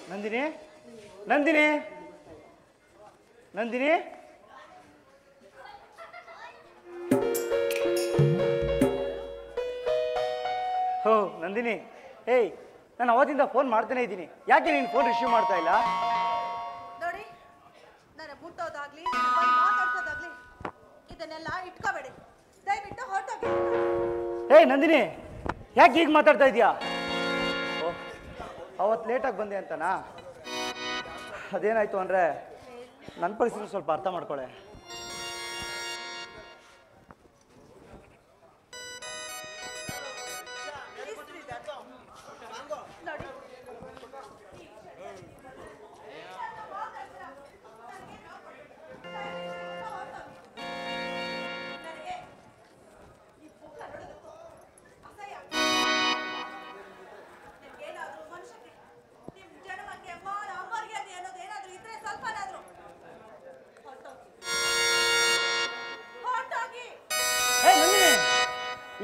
ನಂದಿನಿ ನಂದಿನಿ ನಂದಿನಿ ಹೋ ನಂದಿನಿ ಏಯ್ ನಾನು ಅವತ್ತಿಂದ ಫೋನ್ ಮಾಡ್ತಾನೆ ಇದ್ದೀನಿ ಯಾಕೆ ನೀನು ಫೋನ್ ರಿಸೀವ್ ಮಾಡ್ತಾ ಇಲ್ಲ ನೋಡಿ ನಾನು ಮುಟ್ಟೋದಾಗ್ಲಿ ಮಾತಾಡ್ಸೋದಾಗ್ಲಿ ಇದನ್ನೆಲ್ಲ ಇಟ್ಕೋಬೇಡಿ ದಯವಿಟ್ಟು ಹೊರಟೋಗಿ ಏಯ್ ನಂದಿನಿ ಯಾಕೆ ಈಗ ಮಾತಾಡ್ತಾ ಇದೀಯಾ ಅವತ್ತು ಲೇಟಾಗಿ ಬಂದೆ ಅಂತನಾ ಅದೇನಾಯ್ತು ಅಂದರೆ ನನ್ನ ಪರಿಸ್ಥಿತಿ ಸ್ವಲ್ಪ ಅರ್ಥ ಮಾಡ್ಕೊಳ್ಳೆ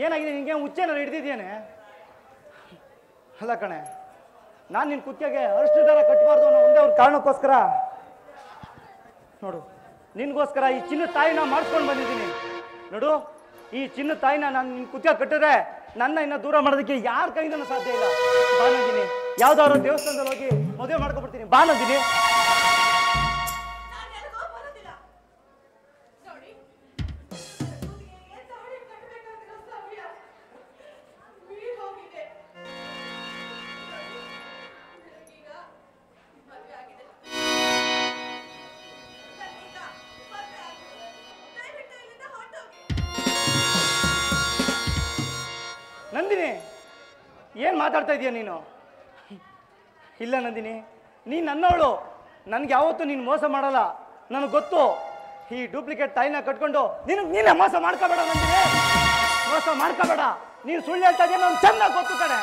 ಏನಾಗಿದೆ ನಿನಗೆ ಹುಚ್ಚೇನಾರು ಹಿಡ್ದಿದ್ದೇನೆ ಅಲ್ಲ ಕಣೆ ನಾನು ನಿನ್ನ ಕುತ್ತಿಗೆಗೆ ಅಷ್ಟು ದರ ಕಟ್ಟಬಾರ್ದು ಅನ್ನೋ ಒಂದೇ ಒಂದು ಕಾರಣಕ್ಕೋಸ್ಕರ ನೋಡು ನಿನಗೋಸ್ಕರ ಈ ಚಿನ್ನ ತಾಯಿನ ಮಾಡಿಸ್ಕೊಂಡು ಬಂದಿದ್ದೀನಿ ನೋಡು ಈ ಚಿನ್ನ ತಾಯಿನ ನಾನು ನಿನ್ನ ಕುತ್ತಿಗೆ ಕಟ್ಟಿದ್ರೆ ನನ್ನ ಇನ್ನು ದೂರ ಮಾಡೋದಕ್ಕೆ ಯಾರ ಕೈಯಿಂದನೂ ಸಾಧ್ಯ ಇಲ್ಲ ಬಾ ನಂದಿನಿ ಯಾವ್ದಾದ್ರು ದೇವಸ್ಥಾನದಲ್ಲಿ ಹೋಗಿ ಮದುವೆ ಮಾಡ್ಕೊಬಿಡ್ತೀನಿ ಬಾ ನಂದಿನಿ ನಂದಿನಿ ಏನು ಮಾತಾಡ್ತಾ ಇದೀಯ ನೀನು ಇಲ್ಲ ನಂದಿನಿ ನೀನು ನನ್ನವಳು ನನಗೆ ಯಾವತ್ತೂ ನೀನು ಮೋಸ ಮಾಡಲ್ಲ ನನಗೆ ಗೊತ್ತು ಈ ಡೂಪ್ಲಿಕೇಟ್ ತಾಯಿನ ಕಟ್ಕೊಂಡು ನೀನೇ ಮೋಸ ಮಾಡ್ಕೋಬೇಡ ನಂದಿನಿ ಮೋಸ ಮಾಡ್ಕೋಬೇಡ ನೀನು ಸುಳ್ಳು ಹೇಳ್ತಾ ಇದೀಯ ನನಗೆ ಚೆನ್ನಾಗಿ ಗೊತ್ತು ಕಡೆ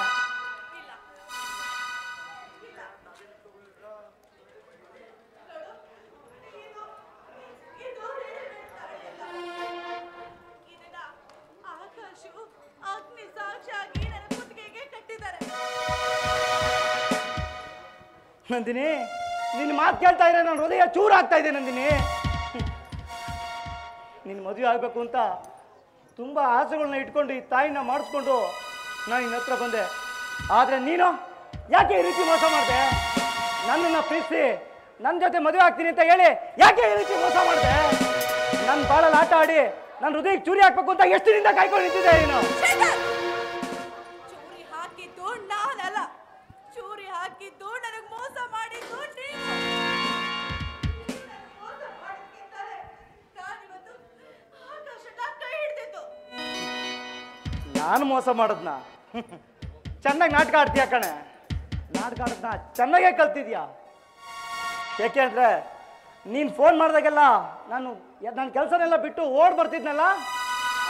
ನಂದಿನಿ ನಿನ್ನ ಮಾತು ಕೇಳ್ತಾ ಇದ್ರೆ ನಾನು ಹೃದಯ ಚೂರು ಆಗ್ತಾ ಇದೆ ನಂದಿನಿ ನಿನ್ನ ಮದುವೆ ಆಗಬೇಕು ಅಂತ ತುಂಬ ಆಸೆಗಳನ್ನ ಇಟ್ಕೊಂಡು ಈ ತಾಯಿನ ಮಾಡಿಸ್ಕೊಂಡು ನಾನು ನಿನ್ನ ಹತ್ರ ಬಂದೆ ಆದರೆ ನೀನು ಯಾಕೆ ಈ ರೀತಿ ಮೋಸ ಮಾಡಿದೆ ನನ್ನನ್ನು ಪ್ರೀತಿಸಿ ನನ್ನ ಜೊತೆ ಮದುವೆ ಆಗ್ತೀನಿ ಅಂತ ಹೇಳಿ ಯಾಕೆ ಈ ರೀತಿ ಮೋಸ ಮಾಡಿದೆ ನನ್ನ ಬಾಳಲ್ಲಿ ಆಟ ಆಡಿ ನನ್ನ ಹೃದಯಕ್ಕೆ ಚೂರಿ ಹಾಕ್ಬೇಕು ಅಂತ ಎಷ್ಟು ದಿನದಿಂದ ಕಾಯ್ಕೊಂಡು ನಿಂತಿದ್ದೆ ನೀನು ಚೂರಿ ಹಾಕಿದ್ದು ನಾನಲ್ಲ ಚೂರಿ ಹಾಕಿದ್ದು ನನಗೆ ಮೋಸ ಮಾಡಿದ್ದು ನಾನು ಮೋಸ ಮಾಡೋದ್ನ ಚೆನ್ನಾಗಿ ನಾಟಕ ಆಡ್ತೀಯ ಕಣೆ ನಾಟಕ ಆಡೋದ್ನ ಚೆನ್ನಾಗೇ ಕಲ್ತಿದ್ಯಾ ಯಾಕೆ ಅಂದರೆ ನೀನು ಫೋನ್ ಮಾಡಿದಾಗೆಲ್ಲ ನನ್ನ ಕೆಲಸನೆಲ್ಲ ಬಿಟ್ಟು ಓಡ್ ಬರ್ತಿದ್ನಲ್ಲ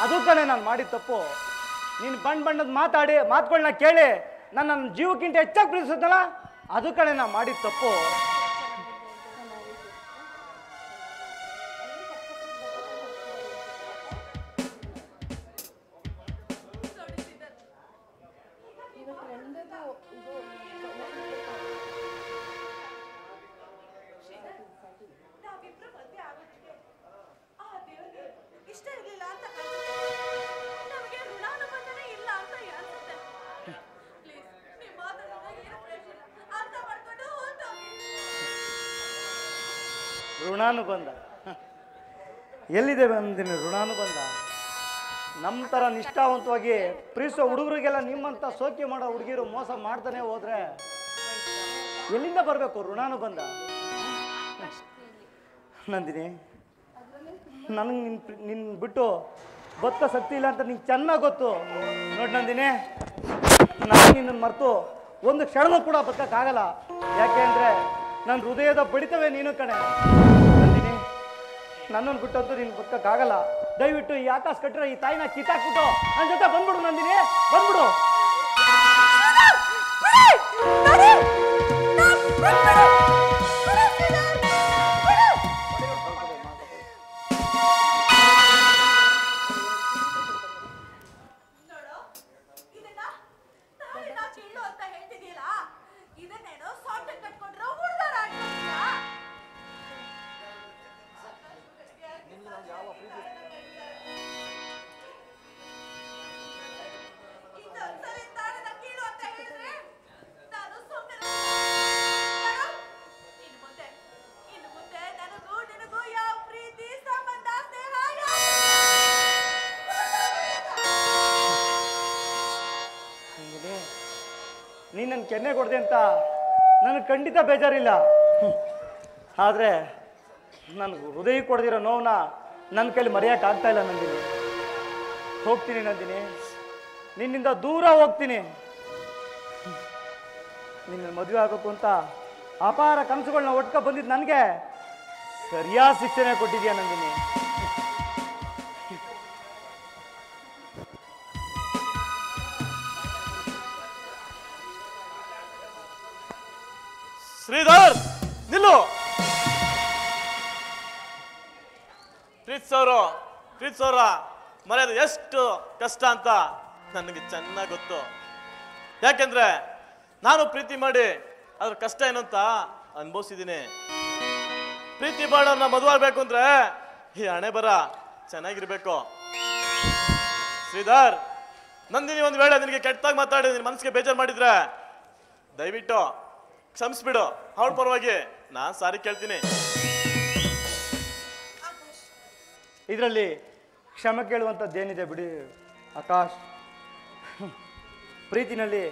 ಅದು ಕಣೆ ನಾನು ಮಾಡಿದ ತಪ್ಪು ನೀನು ಬಣ್ಣದ ಮಾತುಗಳನ್ನ ಕೇಳಿ ನನ್ನ ಜೀವಕ್ಕಿಂತ ಹೆಚ್ಚಾಗಿ ಪ್ರೀತಿಸಿದ್ನಲ್ಲ ಅದು ಕಣೆ ನಾನು ಮಾಡಿದ ತಪ್ಪು ಋಣಾನುಬಂಧ ಎಲ್ಲಿದೆ ಬಂದಿನಿ ಋಣಾನುಬಂಧ ನಮ್ಮ ಥರ ನಿಷ್ಠಾವಂತವಾಗಿ ಪ್ರೀತಿಸೋ ಹುಡುಗರಿಗೆಲ್ಲ ನಿಮ್ಮಂಥ ಸೋಕೆ ಮಾಡೋ ಹುಡುಗಿರು ಮೋಸ ಮಾಡ್ತಾನೆ ಹೋದ್ರೆ ಎಲ್ಲಿಂದ ಬರಬೇಕು ಋಣಾನುಬಂಧ ನಂದಿನಿ ನನಗೆ ನಿನ್ನ ಬಿಟ್ಟು ಬದುಕೋ ಶಕ್ತಿ ಇಲ್ಲ ಅಂತ ನಿಂಗೆ ಚೆನ್ನಾಗಿ ಗೊತ್ತು ನೋಡಿ ನಂದಿನಿ ನಾನು ನಿನ್ನನ್ನು ಮರೆತು ಒಂದು ಕ್ಷಣನೂ ಕೂಡ ಬದುಕೋಕ್ಕಾಗಲ್ಲ ಯಾಕೆ ಅಂದರೆ ನನ್ನ ಹೃದಯದ ಬಡಿತವೇ ನೀನು ಕಣೆ ನಂದಿನಿ ನನ್ನನ್ನು ಬಿಟ್ಟಂತೂ ನೀನು ಬದುಕೋಕ್ಕಾಗಲ್ಲ ದಯವಿಟ್ಟು ಈ ಆಕಾಶ ಕಟ್ಟಿರೋ ಈ ತಾಯಿನ ಕಿತ್ತಾಕ್ಬಿಟ್ಟು ನನ್ನ ಜೊತೆ ಬಂದ್ಬಿಡು ನಂದಿನಿ ಬಂದ್ಬಿಡು ಇದನ್ನೇನೋ ಸಾಫ್ಟ್ ಕಟ್ಕೊಂಡ್ರು ಕೆನ್ನೆ ಕೊಡದೆ ಅಂತ ನನಗೆ ಖಂಡಿತ ಬೇಜಾರಿಲ್ಲ. ಆದರೆ ನನಗೆ ಹೃದಯ ಕೊಡ್ದಿರೋ ನೋವನ್ನ ನನ್ನ ಕೈಲಿ ಮರೆಯೋಕ್ಕಾಗ್ತಾ ಇಲ್ಲ ನಂದಿನಿ. ಹೋಗ್ತೀನಿ ನಂದಿನಿ, ನಿನ್ನಿಂದ ದೂರ ಹೋಗ್ತೀನಿ. ನಿನ್ನ ಮದುವೆ ಆಗಬೇಕು ಅಂತ ಅಪಾರ ಕನಸುಗಳನ್ನ ಒಟ್ಕ ಬಂದಿದ್ದು ನನಗೆ ಸರಿಯಾದ ಶಿಕ್ಷಣ ಕೊಟ್ಟಿದ್ಯಾ ನಂದಿನಿ. ಶ್ರೀಧರ್ ನಿಲ್ಲು. ಪ್ರೀತ್ಸೋರ ಮರೆಯೋದು ಎಷ್ಟು ಕಷ್ಟ ಅಂತ ನನಗೆ ಚೆನ್ನಾಗಿ ಗೊತ್ತು. ಯಾಕೆಂದ್ರೆ ನಾನು ಪ್ರೀತಿ ಮಾಡಿ ಅದ್ರ ಕಷ್ಟ ಏನು ಅಂತ ಅನುಭವಿಸಿದ್ದೀನಿ. ಪ್ರೀತಿ ಮಾಡೋನ್ನ ಮದುವೆ ಆಗ್ಬೇಕು ಅಂದ್ರೆ ಈ ಹಣೆ ಬರ ಚೆನ್ನಾಗಿರ್ಬೇಕು. ಶ್ರೀಧರ್, ನಂದಿನಿ ಒಂದ್ ವೇಳೆ ನಿನಗೆ ಕೆಟ್ಟದಾಗಿ ಮಾತಾಡಿ ನಿನ್ನ ಮನಸ್ಸಿಗೆ ಬೇಜಾರು ಮಾಡಿದ್ರೆ ದಯವಿಟ್ಟು ಕ್ಷಮಿಸ್ಬಿಡು. ಅವಳ ಪರವಾಗಿ ನಾನು ಸಾರಿ ಕೇಳ್ತೀನಿ. ಇದರಲ್ಲಿ ಕ್ಷಮೆ ಕೇಳುವಂಥದ್ದೇನಿದೆ ಬಿಡಿ ಆಕಾಶ್. ಪ್ರೀತಿನಲ್ಲಿ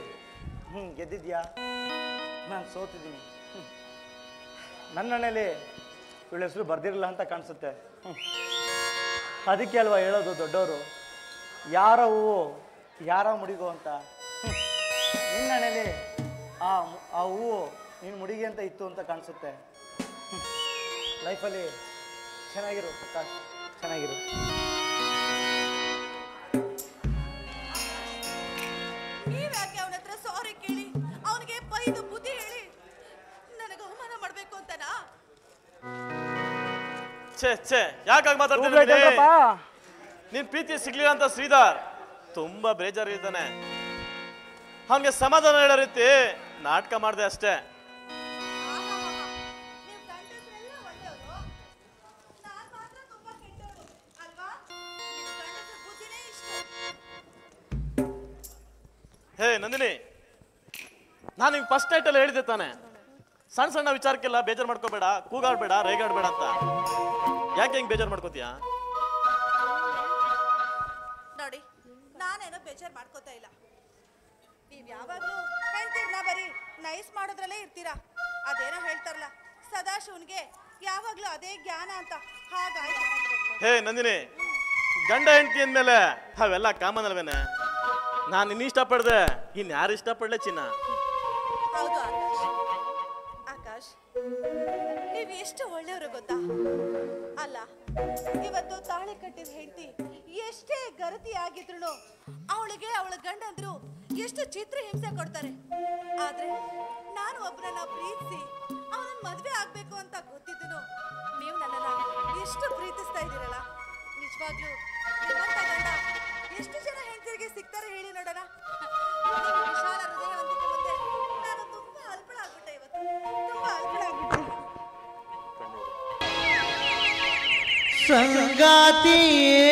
ಗೆದ್ದಿದ್ಯಾ, ನಾನು ಸೋತಿದ್ದೀನಿ. ನನ್ನ ಹಣೆಯಲ್ಲಿ ಇವಳ ಹೆಸರು ಬರ್ದಿರಲ್ಲ ಅಂತ ಕಾಣಿಸುತ್ತೆ. ಅದಕ್ಕೆ ಅಲ್ವಾ ಹೇಳೋದು ದೊಡ್ಡವರು, ಯಾರ ಹೂವು ಯಾರ ಮುಡಿಗೋ ಅಂತ. ನಿನ್ನ ಹಣೆಯಲ್ಲಿ ಆ ಹೂವು ನಿನ್ನ ಮುಡಿಗೆ ಅಂತ ಇತ್ತು ಅಂತ ಕಾಣಿಸುತ್ತೆ. ಲೈಫಲ್ಲಿ ಚೆನ್ನಾಗಿರು ಆಕಾಶ್, ಚೆನ್ನಾಗಿರು. ನೀವ್ಯಾಕೆ ಅವನ ಹತ್ರ ಸಾರಿ ಕೇಳಿ ಅವನಿಗೆ ಬೈದು ಬುದ್ಧಿ ಹೇಳಿ ನನಗೆ ಅವಮಾನ ಮಾಡ್ಬೇಕು ಅಂತನಾ? ಛೇ ಯಾಕಾಗಿ ಮಾತಾಡ್ತಿದ್ದೀನಿ? ನಿನ್ ಪ್ರೀತಿ ಸಿಗ್ಲಿಲ್ಲ ಅಂತ ಶ್ರೀಧರ್ ತುಂಬಾ ಬೇಜಾರಿದ್ದಾನೆ. ಹಂಗೆ ಸಮಾಧಾನ ಹೇಳೋ ರೀತಿ ನಾಟಕ ಮಾಡಿದೆ ಅಷ್ಟೇ. ಹೇ ನಂದಿನಿ, ನಾನು ನಿಮ್ಗೆ ಫಸ್ಟ್ ನೈಟ್ ಅಲ್ಲಿ ಹೇಳಿದ್ದೆ ತಾನೆ, ಸಣ್ಣ ಸಣ್ಣ ವಿಚಾರಕ್ಕೆಲ್ಲ ಬೇಜಾರು ಮಾಡ್ಕೋಬೇಡ, ಕೂಗಾಡ್ಬೇಡ, ರೇಗಾಡ್ಬೇಡ ಅಂತ. ಯಾಕೆ ಹಿಂಗ್ ಬೇಜಾರು ಮಾಡ್ಕೋತೀಯ? ನೋಡಿ, ನಾನೇನೋ ಬೇಜಾರು ಮಾಡ್ಕೋತಾ ಇಲ್ಲ. ನೀವ್ ಯಾವಾಗ್ಲೂ ಹೇಳ್ತೀರ್ನ ಬರೀ ನೈಸ್ ಮಾಡೋದ್ರಲ್ಲೇ ಇರ್ತೀರಾ. ಅದೇನೋ ಹೇಳ್ತಾರಲ್ಲ, ಸದಾಶಿವನ್ಗೆ ಯಾವಾಗ್ಲೂ ಅದೇ ಜ್ಞಾನ ಅಂತ. ಹಾಗಾಯ್ತು. ಹೇ ನಂದಿನಿ, ಗಂಡ ಹೆಂಡತಿ ಅಂದ್ಮೇಲೆ ಅವೆಲ್ಲ ಕಾಮನ್ ಅಲ್ವೇನೆ. ನಾನು ನಿನ್ನ ಇಷ್ಟಪಡ್ದೆ, ಇನ್ಯಾರು ಇಷ್ಟಪಡ್ಲೆ ಚಿನ್ನ? ಹೌದು ಆಕಾಶ್, ನೀವ್ ಎಷ್ಟು ಒಳ್ಳೆಯವರು ಗೊತ್ತಾ? ಅಲ್ಲ, ಇವತ್ತು ತಾಳಿ ಕಟ್ಟಿದ ಹೆಂಡತಿ ಎಷ್ಟೇ ಗರತಿ ಆಗಿದ್ರು ಅವಳಿಗೆ ಅವಳ ಗಂಡಂದ್ರು ಎಷ್ಟು ಚಿತ್ರ ಹಿಂಸೆ ಕೊಡ್ತಾರೆ. ಆದ್ರೆ ನಾನು ಒಬ್ಬರನ್ನ ಪ್ರೀತಿಸಿ ಅವನನ್ನ ಮದ್ವೆ ಆಗ್ಬೇಕು ಅಂತ ಗೊತ್ತಿದ್ದನು ನೀವು ನನ್ನನ್ನ ಎಷ್ಟು ಪ್ರೀತಿಸ್ತಾ ಇದ್ದೀರಲ್ಲ. ನಿಜವಾಗ್ಲೂ ನಿಮ್ಮಂತ ಗಂಡ ಎಷ್ಟು ಜನ ಹೆಂಡತಿಗೆ ಸಿಗ್ತಾರೆ ಹೇಳಿ ನೋಡೋಣ. ನಿಮ್ಮ ವಿಶಾಲ ಹೃದಯವಂತಿಕೆ ಮುಂದೆ ನಾನು ತುಂಬಾ ಅಲ್ಪಳಾಗ್ಬಿಟ್ಟೆ. ಇವತ್ತು ತುಂಬಾ ಅಲ್ಪಳಾಗ್ಬಿಟ್ಟೆ. ಸಂಗಾತಿಯೇ